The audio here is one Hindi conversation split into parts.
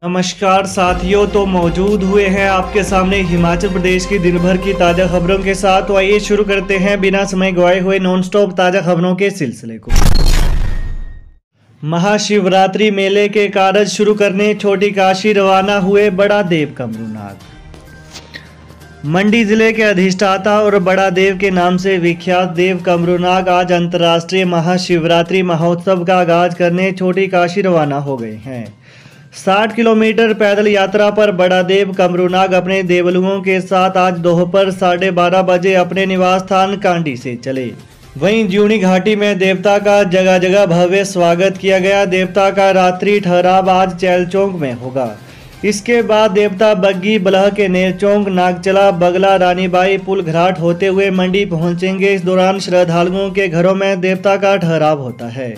नमस्कार साथियों, तो मौजूद हुए हैं आपके सामने हिमाचल प्रदेश की दिन भर की ताज़ा खबरों के साथ। तो आइए शुरू करते हैं बिना समय गवाए हुए नॉन स्टॉप ताज़ा खबरों के सिलसिले को। महाशिवरात्रि मेले के कार्य शुरू करने छोटी काशी रवाना हुए बड़ा देव कमरूनाग। मंडी जिले के अधिष्ठाता और बड़ा देव के नाम से विख्यात देव कमरूनाग आज अंतर्राष्ट्रीय महाशिवरात्रि महोत्सव का आगाज करने छोटी काशी रवाना हो गए हैं। 60 किलोमीटर पैदल यात्रा पर बड़ा देव कमरूनाग अपने देवलुओं के साथ आज दोपहर 12:30 बजे अपने निवास स्थान कांडी से चले। वहीं ज्यूनी घाटी में देवता का जगह जगह भव्य स्वागत किया गया। देवता का रात्रि ठहराव आज चैलचौक में होगा। इसके बाद देवता बग्गी बलह के नेरचौक, नागचला, बगला, रानीबाई, पुल घराट होते हुए मंडी पहुंचेंगे। इस दौरान श्रद्धालुओं के घरों में देवता का ठहराव होता है।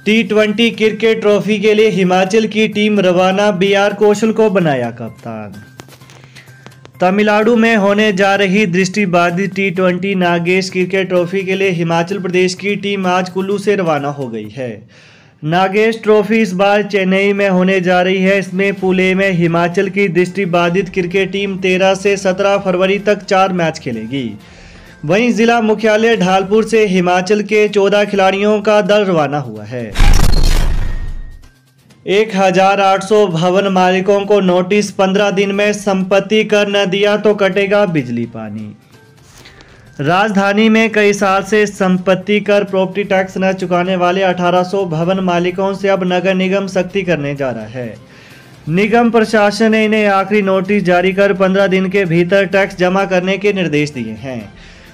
T20 क्रिकेट ट्रॉफी के लिए हिमाचल की टीम रवाना, BR कौशल को बनाया कप्तान। तमिलनाडु में होने जा रही दृष्टिबाधित T20 नागेश क्रिकेट ट्रॉफी के लिए हिमाचल प्रदेश की टीम आज कुल्लू से रवाना हो गई है। नागेश ट्रॉफी इस बार चेन्नई में होने जा रही है। इसमें पूल ए में हिमाचल की दृष्टिबाधित क्रिकेट टीम 13 से 17 फरवरी तक 4 मैच खेलेगी। वहीं जिला मुख्यालय ढालपुर से हिमाचल के 14 खिलाड़ियों का दल रवाना हुआ है। 1800 भवन मालिकों को नोटिस, 15 दिन में संपत्ति कर न दिया तो कटेगा बिजली पानी। राजधानी में कई साल से संपत्ति कर प्रॉपर्टी टैक्स न चुकाने वाले 1800 भवन मालिकों से अब नगर निगम सख्ती करने जा रहा है। निगम प्रशासन ने इन्हें आखिरी नोटिस जारी कर 15 दिन के भीतर टैक्स जमा करने के निर्देश दिए हैं।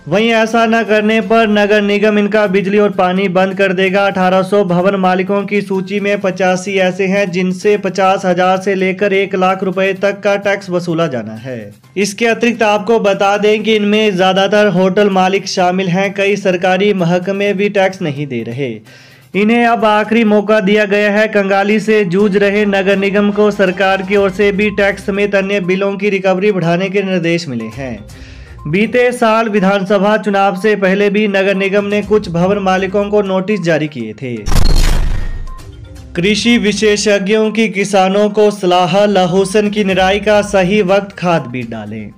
वहीं ऐसा न करने पर नगर निगम इनका बिजली और पानी बंद कर देगा। 1800 भवन मालिकों की सूची में 85 ऐसे हैं जिनसे 50,000 से लेकर 1 लाख रुपए तक का टैक्स वसूला जाना है। इसके अतिरिक्त आपको बता दें कि इनमें ज्यादातर होटल मालिक शामिल हैं। कई सरकारी महकमे भी टैक्स नहीं दे रहे। इन्हें अब आखिरी मौका दिया गया है। कंगाली से जूझ रहे नगर निगम को सरकार की ओर से भी टैक्स समेत अन्य बिलों की रिकवरी बढ़ाने के निर्देश मिले हैं। बीते साल विधानसभा चुनाव से पहले भी नगर निगम ने कुछ भवन मालिकों को नोटिस जारी किए थे। कृषि विशेषज्ञों की किसानों को सलाह, लहसुन की निराई का सही वक्त, खाद बीज डालें।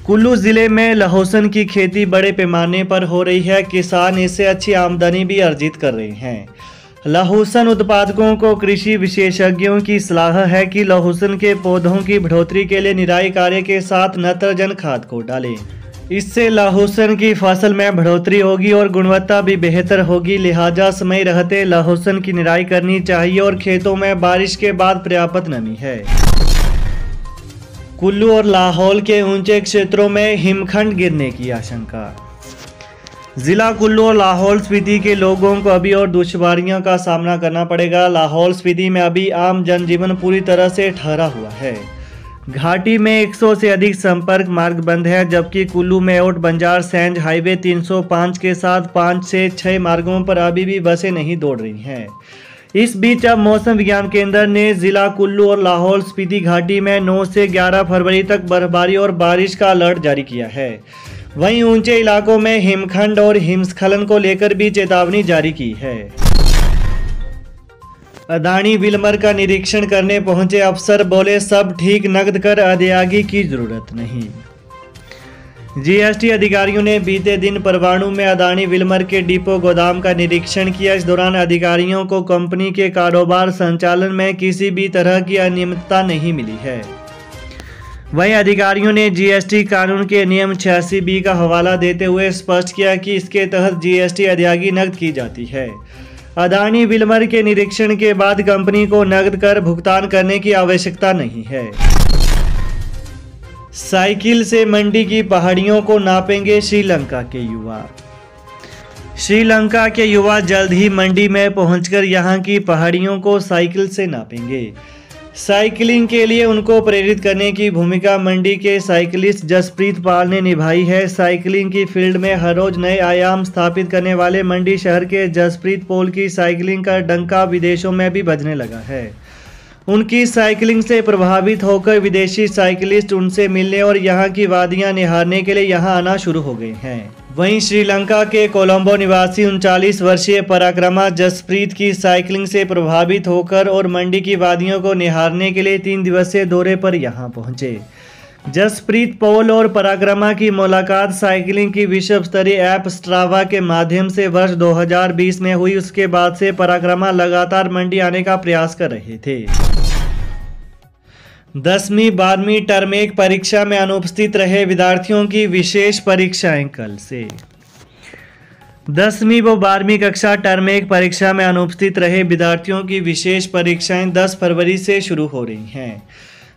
कुल्लू जिले में लहसुन की खेती बड़े पैमाने पर हो रही है। किसान इससे अच्छी आमदनी भी अर्जित कर रहे हैं। लहसुन उत्पादकों को कृषि विशेषज्ञों की सलाह है कि लहसुन के पौधों की बढ़ोतरी के लिए निराई कार्य के साथ नत्रजन खाद को डालें। इससे लहसुन की फसल में बढ़ोतरी होगी और गुणवत्ता भी बेहतर होगी। लिहाजा समय रहते लहसुन की निराई करनी चाहिए और खेतों में बारिश के बाद पर्याप्त नमी है। कुल्लू और लाहौल के ऊंचे क्षेत्रों में हिमखंड गिरने की आशंका। जिला कुल्लू और लाहौल स्पीति के लोगों को अभी और दुश्वारियों का सामना करना पड़ेगा। लाहौल स्पीति में अभी आम जनजीवन पूरी तरह से ठहरा हुआ है। घाटी में 100 से अधिक संपर्क मार्ग बंद है, जबकि कुल्लू में ओट बंजार सैंज हाईवे 305 के साथ 5 से 6 मार्गों पर अभी भी बसें नहीं दौड़ रही हैं। इस बीच अब मौसम विज्ञान केंद्र ने जिला कुल्लू और लाहौल स्पीति घाटी में 9 से 11 फरवरी तक बर्फबारी और बारिश का अलर्ट जारी किया है। वहीं ऊंचे इलाकों में हिमखंड और हिमस्खलन को लेकर भी चेतावनी जारी की है। अदानी विलमर का निरीक्षण करने पहुंचे अफसर बोले, सब ठीक, नकद कर अदायगी की जरूरत नहीं। GST अधिकारियों ने बीते दिन परवाणु में अदानी विलमर के डिपो गोदाम का निरीक्षण किया। इस दौरान अधिकारियों को कंपनी के कारोबार संचालन में किसी भी तरह की अनियमितता नहीं मिली है। वहीं अधिकारियों ने GST कानून के नियम 86B का हवाला देते हुए स्पष्ट किया कि इसके तहत GST अदायगी नकद की जाती है। अदानी विलमर के निरीक्षण के बाद कंपनी को नकद कर भुगतान करने की आवश्यकता नहीं है। साइकिल से मंडी की पहाड़ियों को नापेंगे श्रीलंका के युवा। श्रीलंका के युवा जल्द ही मंडी में पहुंचकर यहां की पहाड़ियों को साइकिल से नापेंगे। साइकिलिंग के लिए उनको प्रेरित करने की भूमिका मंडी के साइकिलिस्ट जसप्रीत पाल ने निभाई है। साइकिलिंग की फील्ड में हर रोज नए आयाम स्थापित करने वाले मंडी शहर के जसप्रीत पाल की साइकिलिंग का डंका विदेशों में भी बजने लगा है। उनकी साइकिलिंग से प्रभावित होकर विदेशी साइकिलिस्ट उनसे मिलने और यहाँ की वादियाँ निहारने के लिए यहाँ आना शुरू हो गए हैं। वहीं श्रीलंका के कोलंबो निवासी 39 वर्षीय पराक्रमा जसप्रीत की साइकिलिंग से प्रभावित होकर और मंडी की वादियों को निहारने के लिए 3 दिवसीय दौरे पर यहां पहुंचे। जसप्रीत पौल और पराक्रमा की मुलाकात साइकिलिंग की विश्व स्तरीय ऐप स्ट्रावा के माध्यम से वर्ष 2020 में हुई। उसके बाद से पराक्रमा लगातार मंडी आने का प्रयास कर रहे थे। 10वीं 12वीं टर्म 1 परीक्षा में अनुपस्थित रहे विद्यार्थियों की विशेष परीक्षाएं कल से। 10वीं व 12वीं कक्षा टर्म 1 परीक्षा में अनुपस्थित रहे विद्यार्थियों की विशेष परीक्षाएं 10 फरवरी से शुरू हो रही हैं।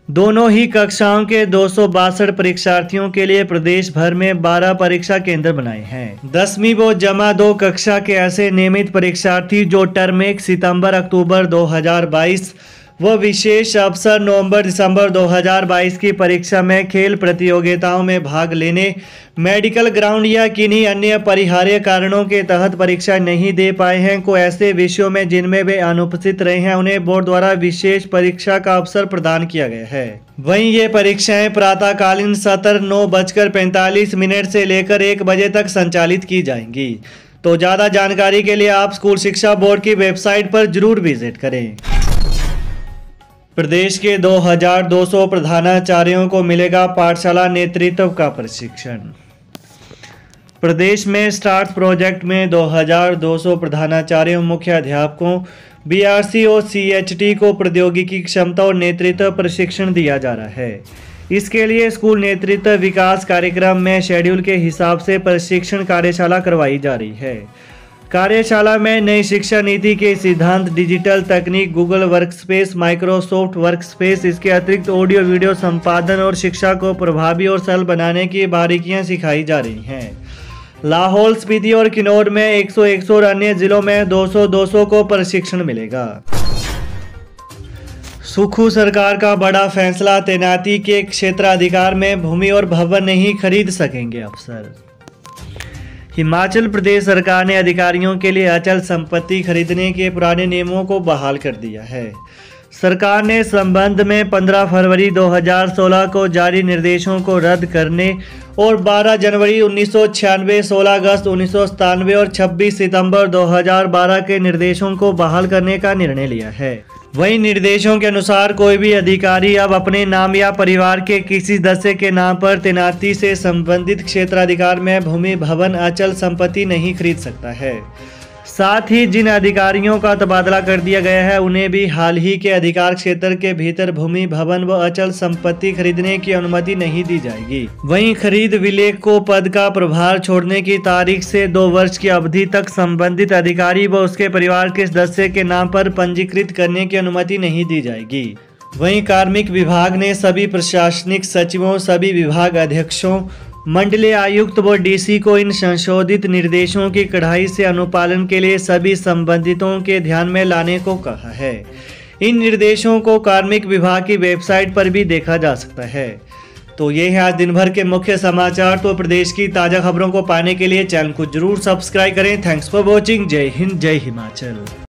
दोनों ही कक्षाओं के 262 परीक्षार्थियों के लिए प्रदेश भर में 12 परीक्षा केंद्र बनाए हैं। 10वीं व जमा 2 कक्षा के ऐसे नियमित परीक्षार्थी जो टर्म 1 सितंबर अक्टूबर 2022 व विशेष अवसर नवंबर दिसंबर 2022 की परीक्षा में खेल प्रतियोगिताओं में भाग लेने, मेडिकल ग्राउंड या किन्हीं अन्य अपरिहार्य कारणों के तहत परीक्षा नहीं दे पाए हैं को ऐसे विषयों में जिनमें वे अनुपस्थित रहे हैं उन्हें बोर्ड द्वारा विशेष परीक्षा का अवसर प्रदान किया गया है। वहीं ये परीक्षाएं प्रातःकालीन सत्र 9:45 से लेकर 1 बजे तक संचालित की जाएंगी। तो ज़्यादा जानकारी के लिए आप स्कूल शिक्षा बोर्ड की वेबसाइट पर जरूर विजिट करें। प्रदेश के 2200 प्रधानाचार्यों को मिलेगा पाठशाला नेतृत्व का प्रशिक्षण। प्रदेश में स्टार्ट प्रोजेक्ट में 2200 प्रधानाचार्यों, मुख्य अध्यापकों, बीआरसी और सीएचटी को प्रौद्योगिकी क्षमता और नेतृत्व प्रशिक्षण दिया जा रहा है। इसके लिए स्कूल नेतृत्व विकास कार्यक्रम में शेड्यूल के हिसाब से प्रशिक्षण कार्यशाला करवाई जा रही है। कार्यशाला में नई शिक्षा नीति के सिद्धांत, डिजिटल तकनीक, गूगल वर्कस्पेस, माइक्रोसॉफ्ट वर्कस्पेस, इसके अतिरिक्त ऑडियो वीडियो संपादन और शिक्षा को प्रभावी और सरल बनाने की बारीकियां सिखाई जा रही हैं। लाहौल स्पीति और किन्नौर में 100 और अन्य जिलों में 200 को प्रशिक्षण मिलेगा। सुखू सरकार का बड़ा फैसला, तैनाती के क्षेत्राधिकार में भूमि और भवन नहीं खरीद सकेंगे अफसर। हिमाचल प्रदेश सरकार ने अधिकारियों के लिए अचल संपत्ति खरीदने के पुराने नियमों को बहाल कर दिया है। सरकार ने इस संबंध में 15 फरवरी 2016 को जारी निर्देशों को रद्द करने और 12 जनवरी 1996, 16 अगस्त 1997 और 26 सितंबर 2012 के निर्देशों को बहाल करने का निर्णय लिया है। वहीं निर्देशों के अनुसार कोई भी अधिकारी अब अपने नाम या परिवार के किसी सदस्य के नाम पर तैनाती से संबंधित क्षेत्राधिकार में भूमि, भवन, अचल संपत्ति नहीं खरीद सकता है। साथ ही जिन अधिकारियों का तबादला कर दिया गया है उन्हें भी हाल ही के अधिकार क्षेत्र के भीतर भूमि, भवन व अचल संपत्ति खरीदने की अनुमति नहीं दी जाएगी। वहीं खरीद विलेख को पद का प्रभार छोड़ने की तारीख से 2 वर्ष की अवधि तक संबंधित अधिकारी व उसके परिवार के सदस्य के नाम पर पंजीकृत करने की अनुमति नहीं दी जाएगी। वहीं कार्मिक विभाग ने सभी प्रशासनिक सचिवों, सभी विभाग अध्यक्षों, मंडलीय आयुक्त व डीसी को इन संशोधित निर्देशों की कड़ाई से अनुपालन के लिए सभी संबंधितों के ध्यान में लाने को कहा है। इन निर्देशों को कार्मिक विभाग की वेबसाइट पर भी देखा जा सकता है। तो ये है आज दिन भर के मुख्य समाचार। तो प्रदेश की ताज़ा खबरों को पाने के लिए चैनल को जरूर सब्सक्राइब करें। Thanks for watching. जय हिंद, जय हिमाचल।